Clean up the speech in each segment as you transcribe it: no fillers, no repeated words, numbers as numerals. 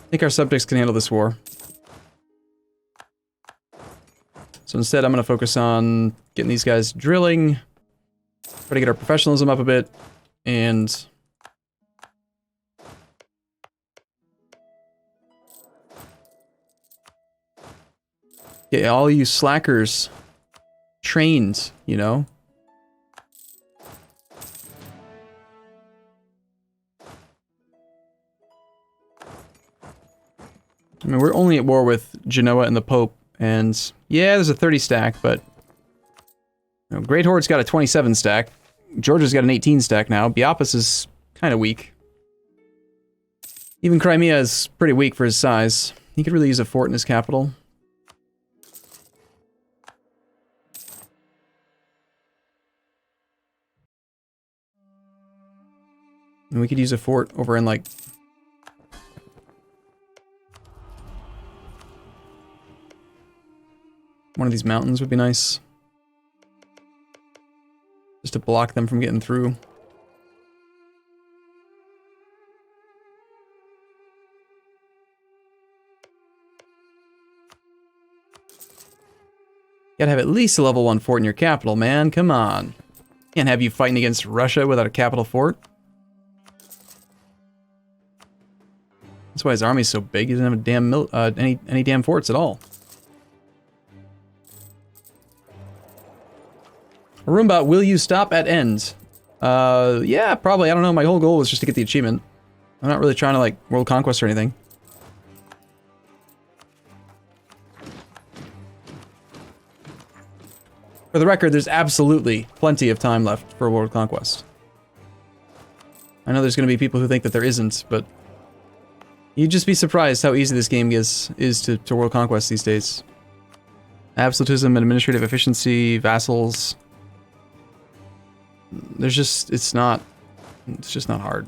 I think our subjects can handle this war. So instead, I'm going to focus on getting these guys drilling, try to get our professionalism up a bit, and get all you slackers trained, you know? I mean, we're only at war with Genoa and the Pope, and yeah, there's a 30 stack, but you know, Great Horde's got a 27 stack. Georgia's got an 18 stack now. Biapis is kind of weak. Even Crimea is pretty weak for his size. He could really use a fort in his capital. And we could use a fort over in, like, one of these mountains would be nice. Just to block them from getting through. You gotta have at least a level 1 fort in your capital, man. Come on. Can't have you fighting against Russia without a capital fort. That's why his army's so big. He doesn't have a damn any damn forts at all. Arumba, will you stop at end? Yeah, probably. I don't know. My whole goal was just to get the achievement. I'm not really trying to, like, world conquest or anything. For the record, there's absolutely plenty of time left for world conquest. I know there's going to be people who think that there isn't, but you'd just be surprised how easy this game is to world conquest these days. Absolutism, administrative efficiency, vassals. There's just, it's just not hard.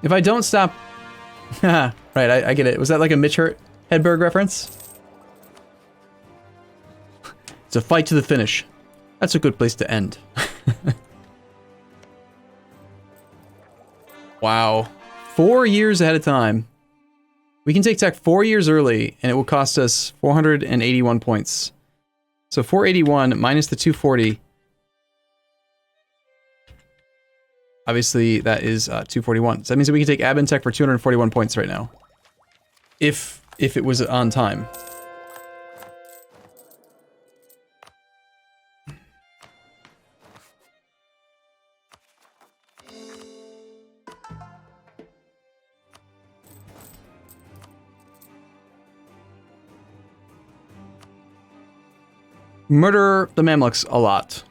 If I don't stop... right, I get it. Was that like a Mitch Hedberg reference? It's a fight to the finish. That's a good place to end. Wow. 4 years ahead of time. We can take tech 4 years early, and it will cost us 481 points. So 481 minus the 240. Obviously, that is 241. So that means that we can take admin tech for 241 points right now. If it was on time. Murder the Mamluks a lot.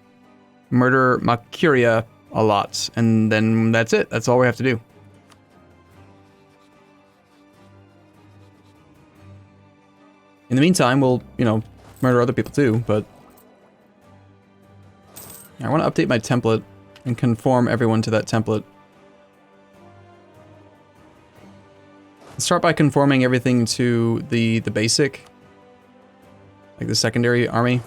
Murder Makuria a lot. And then that's it. That's all we have to do. In the meantime, we'll, you know, murder other people too, but... I want to update my template and conform everyone to that template. Let's start by conforming everything to the basic. Like the secondary army.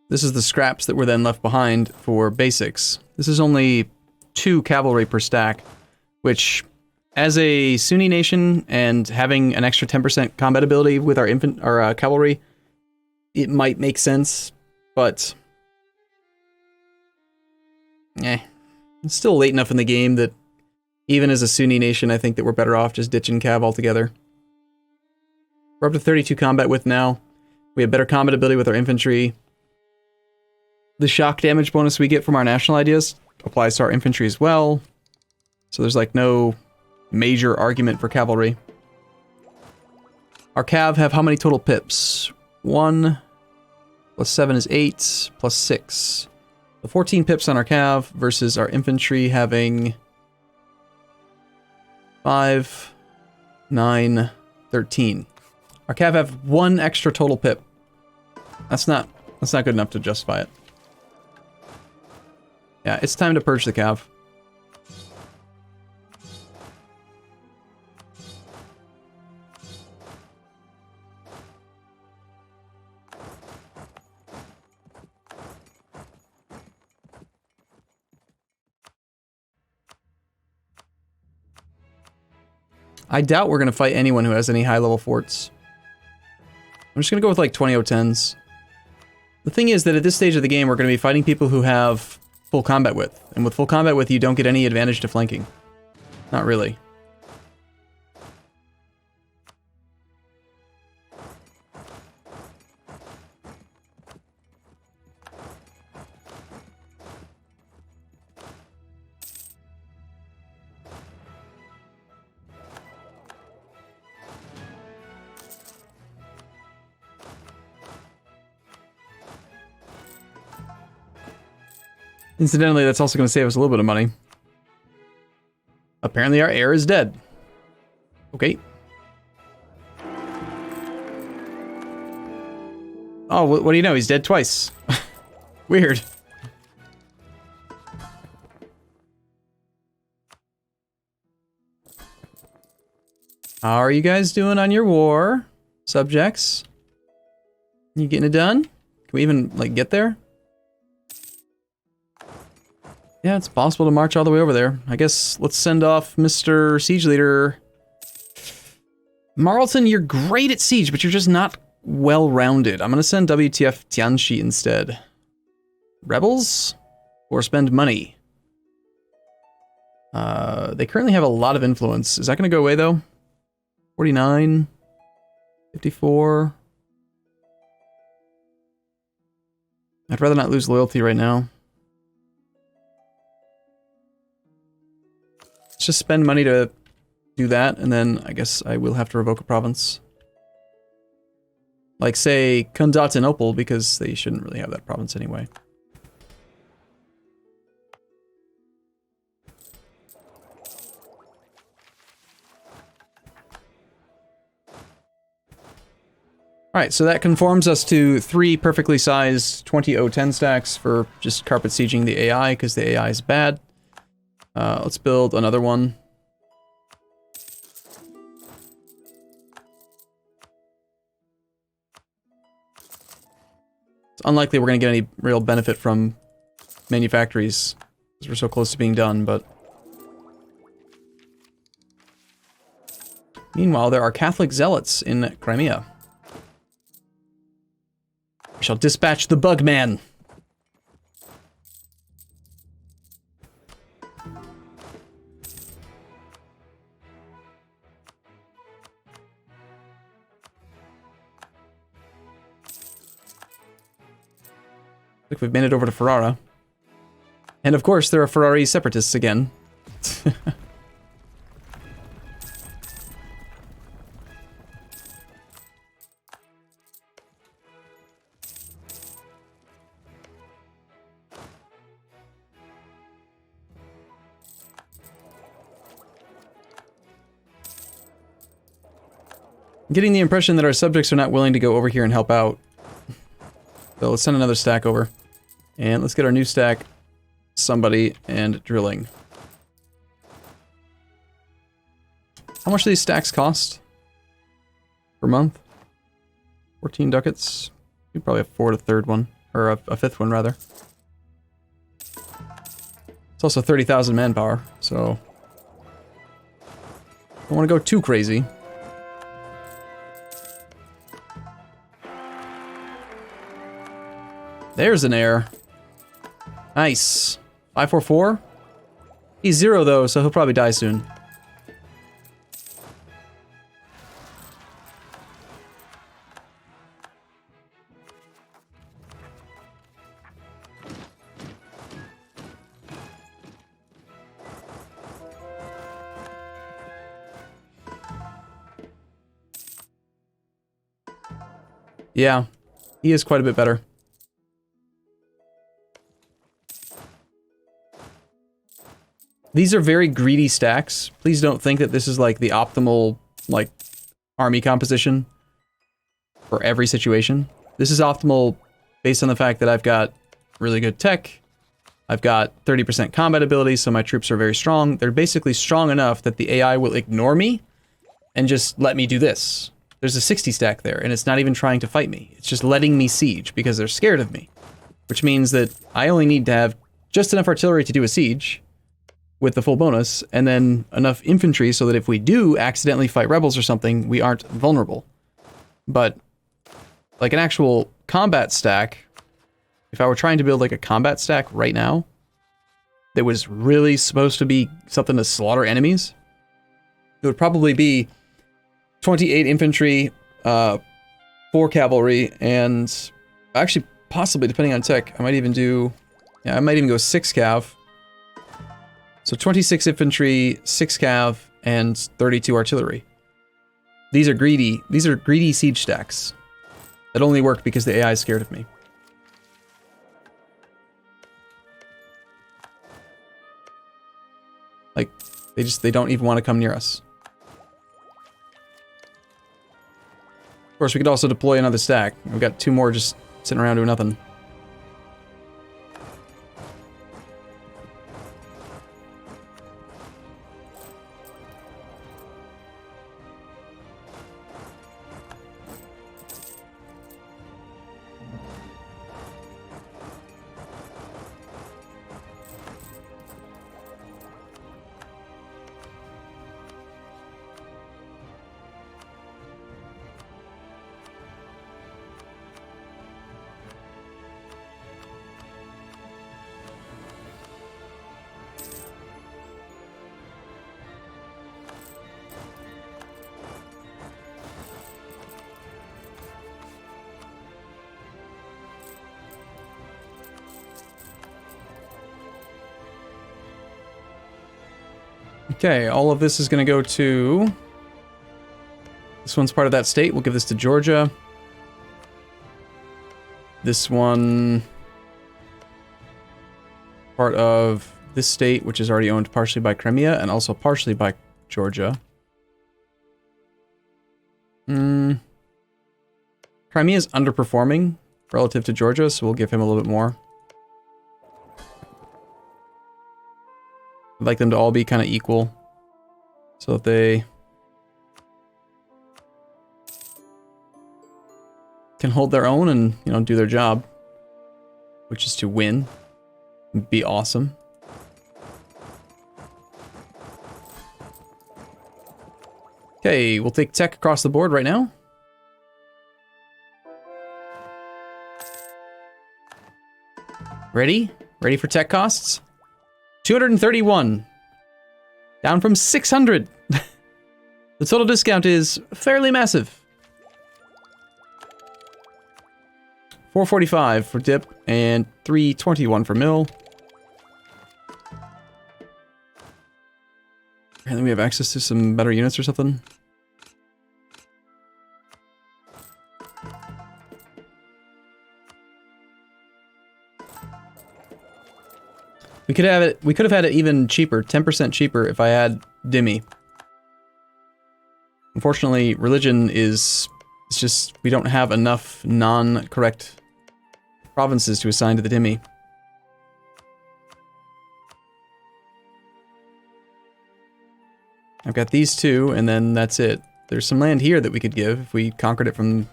This is the scraps that were then left behind for basics. This is only 2 cavalry per stack, which, as a Sunni nation and having an extra 10% combat ability with our cavalry, it might make sense, but it's still late enough in the game that even as a Sunni nation, I think that we're better off just ditching cav altogether. We're up to 32 combat width now. We have better combat ability with our infantry. The shock damage bonus we get from our national ideas applies to our infantry as well. So there's like no major argument for cavalry. Our cav have how many total pips? 1 plus 7 is 8 plus 6. So 14 pips on our cav versus our infantry having 5, 9, 13. Our cav have 1 extra total pip. That's not good enough to justify it. Yeah, it's time to purge the cav. I doubt we're going to fight anyone who has any high-level forts. I'm just going to go with like 20 O10s. The thing is that at this stage of the game, we're going to be fighting people who have full combat width. And with full combat width, you don't get any advantage to flanking. Not really. Incidentally, that's also going to save us a little bit of money. Apparently our heir is dead. Okay. Oh, what do you know? He's dead twice. Weird. How are you guys doing on your war, subjects? You getting it done? Can we even, like, get there? Yeah, it's possible to march all the way over there. I guess let's send off Mr. Siege Leader. Marlton, you're great at siege, but you're just not well-rounded. I'm gonna send WTF Tianchi instead. Rebels? Or spend money? They currently have a lot of influence. Is that gonna go away, though? 49? 54? I'd rather not lose loyalty right now. Let's just spend money to do that, and then I guess I will have to revoke a province. Like, say, Constantinople, because they shouldn't really have that province anyway. Alright, so that conforms us to 3 perfectly sized 20 O10 stacks for just carpet sieging the AI, because the AI is bad. Let's build another one. It's unlikely we're going to get any real benefit from manufactories, because we're so close to being done, but... Meanwhile, there are Catholic zealots in Crimea. We shall dispatch the Bugman! Look, we've made it over to Ferrara. And of course, there are Ferrari separatists again. I'm getting the impression that our subjects are not willing to go over here and help out. So let's send another stack over. And let's get our new stack, somebody, and drilling. How much do these stacks cost? Per month? 14 ducats? You'd probably afford a third one. Or a fifth one, rather. It's also 30,000 manpower, so... don't want to go too crazy. There's an heir. Nice. 544? He's 0 though, so he'll probably die soon. Yeah, he is quite a bit better. These are very greedy stacks. Please don't think that this is like the optimal like army composition for every situation. This is optimal based on the fact that I've got really good tech. I've got 30% combat ability, so my troops are very strong. They're basically strong enough that the AI will ignore me and just let me do this. There's a 60 stack there, and it's not even trying to fight me. It's just letting me siege because they're scared of me. Which means that I only need to have just enough artillery to do a siege with the full bonus, and then enough infantry so that if we do accidentally fight rebels or something, we aren't vulnerable. But like an actual combat stack, if I were trying to build like a combat stack right now, that was really supposed to be something to slaughter enemies, it would probably be 28 infantry, 4 cavalry, and actually possibly, depending on tech, I might even do, yeah, I might even go 6 cav. So 26 infantry, 6 cav, and 32 artillery. These are greedy siege stacks that only work because the AI is scared of me. Like, they don't even want to come near us. Of course, we could also deploy another stack. We've got 2 more just sitting around doing nothing. Okay, all of this is going to go to... This one's part of that state. We'll give this to Georgia. This one... part of this state, which is already owned partially by Crimea and also partially by Georgia. Crimea is underperforming relative to Georgia, so we'll give him a little bit more. I'd like them to all be kind of equal, so that they can hold their own and, you know, do their job, which is to win, be awesome. Okay, we'll take tech across the board right now. Ready? Ready for tech costs? 231. Down from 600. The total discount is fairly massive. 445 for dip and 321 for mill. And then we have access to some better units or something. We could have had it even cheaper, 10% cheaper if I had Dhimmi. Unfortunately, religion it's just, we don't have enough non-correct provinces to assign to the Dhimmi. I've got these 2, and then that's it. There's some land here that we could give if we conquered it from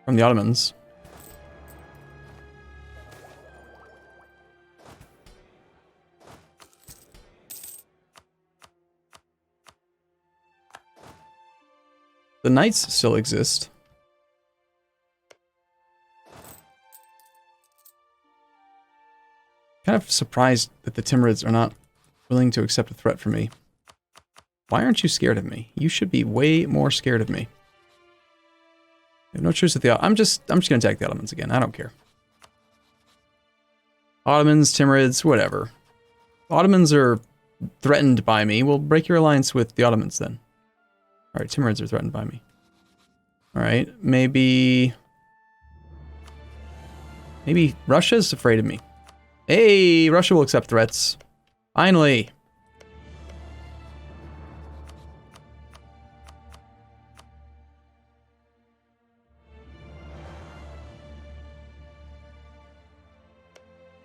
the Ottomans. The knights still exist. Kind of surprised that the Timurids are not willing to accept a threat from me. Why aren't you scared of me? You should be way more scared of me. I have no truce with the... I'm just gonna attack the Ottomans again. I don't care. Ottomans, Timurids, whatever. Ottomans are threatened by me. We'll break your alliance with the Ottomans then. Alright, Timurids are threatened by me. Alright, maybe Russia's afraid of me. Hey, Russia will accept threats. Finally.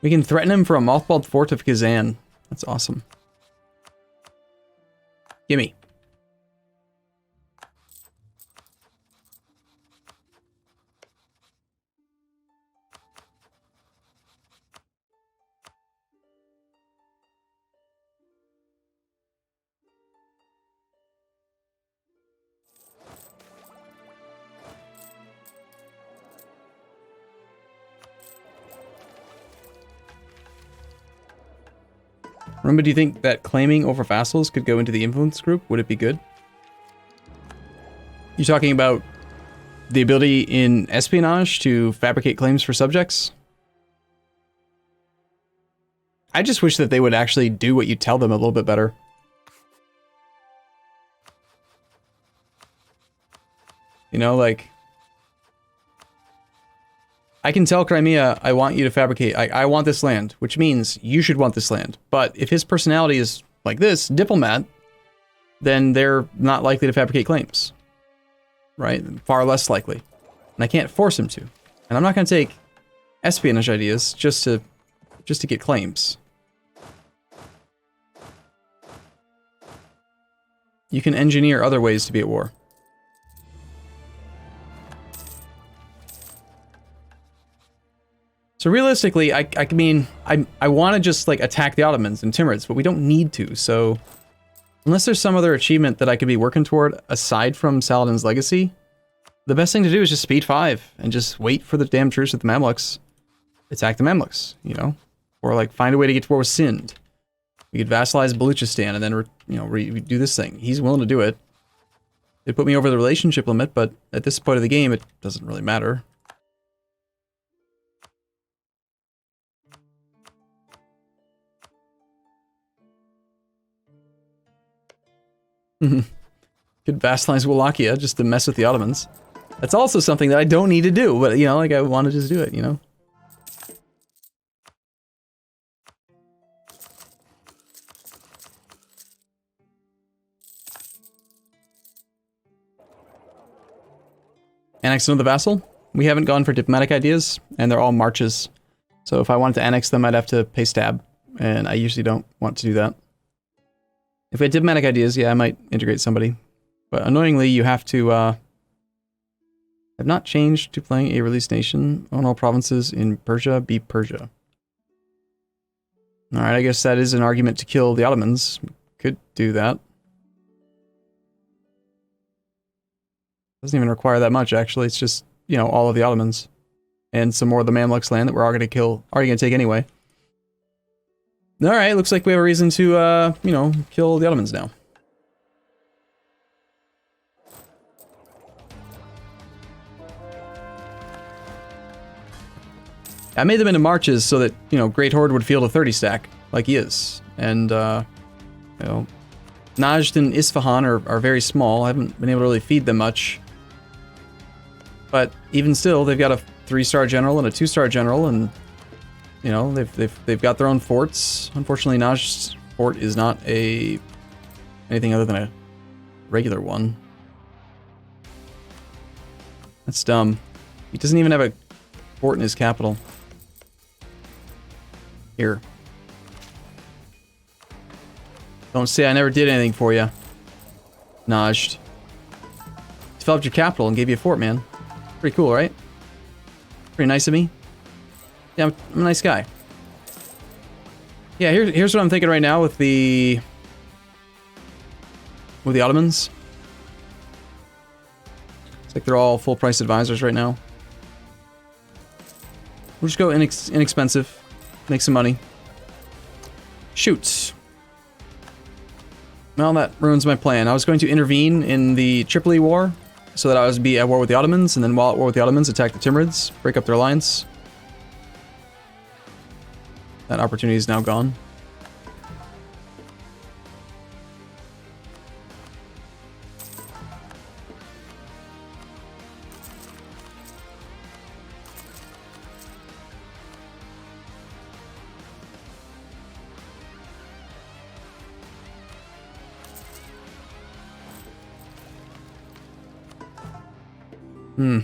We can threaten him for a mothballed fort of Kazan. That's awesome. Gimme. Arumba, do you think that claiming over vassals could go into the influence group? Would it be good? You talking about the ability in espionage to fabricate claims for subjects? I just wish that they would actually do what you tell them a little bit better. You know, like... I can tell Crimea, I want you to fabricate, I want this land, which means you should want this land. But if his personality is like this, diplomat, then they're not likely to fabricate claims. Right? Far less likely. And I can't force him to. And I'm not going to take espionage ideas just to get claims. You can engineer other ways to be at war. So realistically, I mean, I want to just like attack the Ottomans and Timurids, but we don't need to, so... Unless there's some other achievement that I could be working toward aside from Saladin's legacy, the best thing to do is just speed 5 and just wait for the damn truce with the Mamluks. Attack the Mamluks, you know? Or like find a way to get to war with Sind. We could vassalize Baluchistan and then, do this thing. He's willing to do it. They put me over the relationship limit, but at this point of the game, it doesn't really matter. Could vassalize Wallachia just to mess with the Ottomans. That's also something that I don't need to do, but, you know, like, I want to just do it, you know? Annex another vassal? We haven't gone for diplomatic ideas, and they're all marches. So if I wanted to annex them, I'd have to pay stab, and I usually don't want to do that. If we had diplomatic ideas, yeah, I might integrate somebody. But annoyingly, you have to, have not changed to playing a released nation. Own all provinces in Persia, be Persia. Alright, I guess that is an argument to kill the Ottomans. Could do that. Doesn't even require that much, actually. It's just, you know, all of the Ottomans. And some more of the Mamluks land that we're already gonna take anyway. Alright, looks like we have a reason to, you know, kill the Ottomans now. I made them into marches so that, you know, Great Horde would field a 30 stack, like he is. And, you know, Najd and Isfahan are very small. I haven't been able to really feed them much. But even still, they've got a 3-star general and a 2-star general, and... You know, they've got their own forts. Unfortunately, Najd's fort is not anything other than a regular one. That's dumb. He doesn't even have a fort in his capital. Here. Don't say I never did anything for you, Najd. Developed your capital and gave you a fort, man. Pretty cool, right? Pretty nice of me. Yeah, I'm a nice guy. Yeah, here's what I'm thinking right now with the Ottomans. It's like they're all full price advisors right now. We'll just go inexpensive, make some money. Shoot. Well, that ruins my plan. I was going to intervene in the Tripoli War, so that I was be at war with the Ottomans, and then while at war with the Ottomans, attack the Timurids, break up their alliance. That opportunity is now gone. Hmm.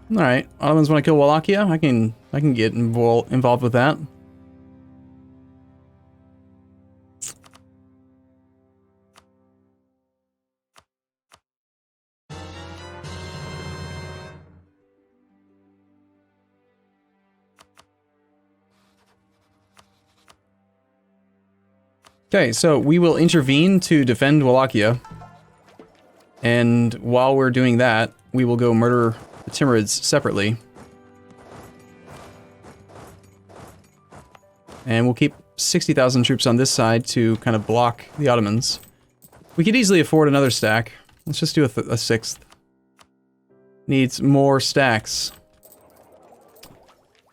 All right, Ottomans want to kill Wallachia. I can get involved with that. Okay, so we will intervene to defend Wallachia. And while we're doing that, we will go murder the Timurids separately. And we'll keep 60,000 troops on this side to kind of block the Ottomans. We could easily afford another stack. Let's just do a sixth. Needs more stacks.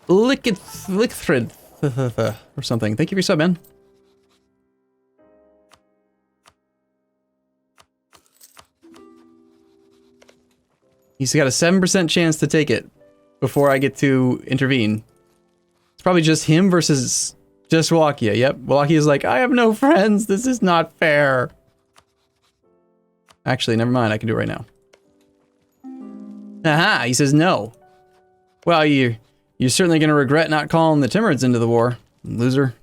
Lickthrid or something. Thank you for your sub, man. He's got a 7% chance to take it before I get to intervene. It's probably just him versus just Wallachia. Yep, Wallachia's like, I have no friends. This is not fair. Actually, never mind. I can do it right now. Aha, he says no. Well, you're certainly going to regret not calling the Timurids into the war, loser.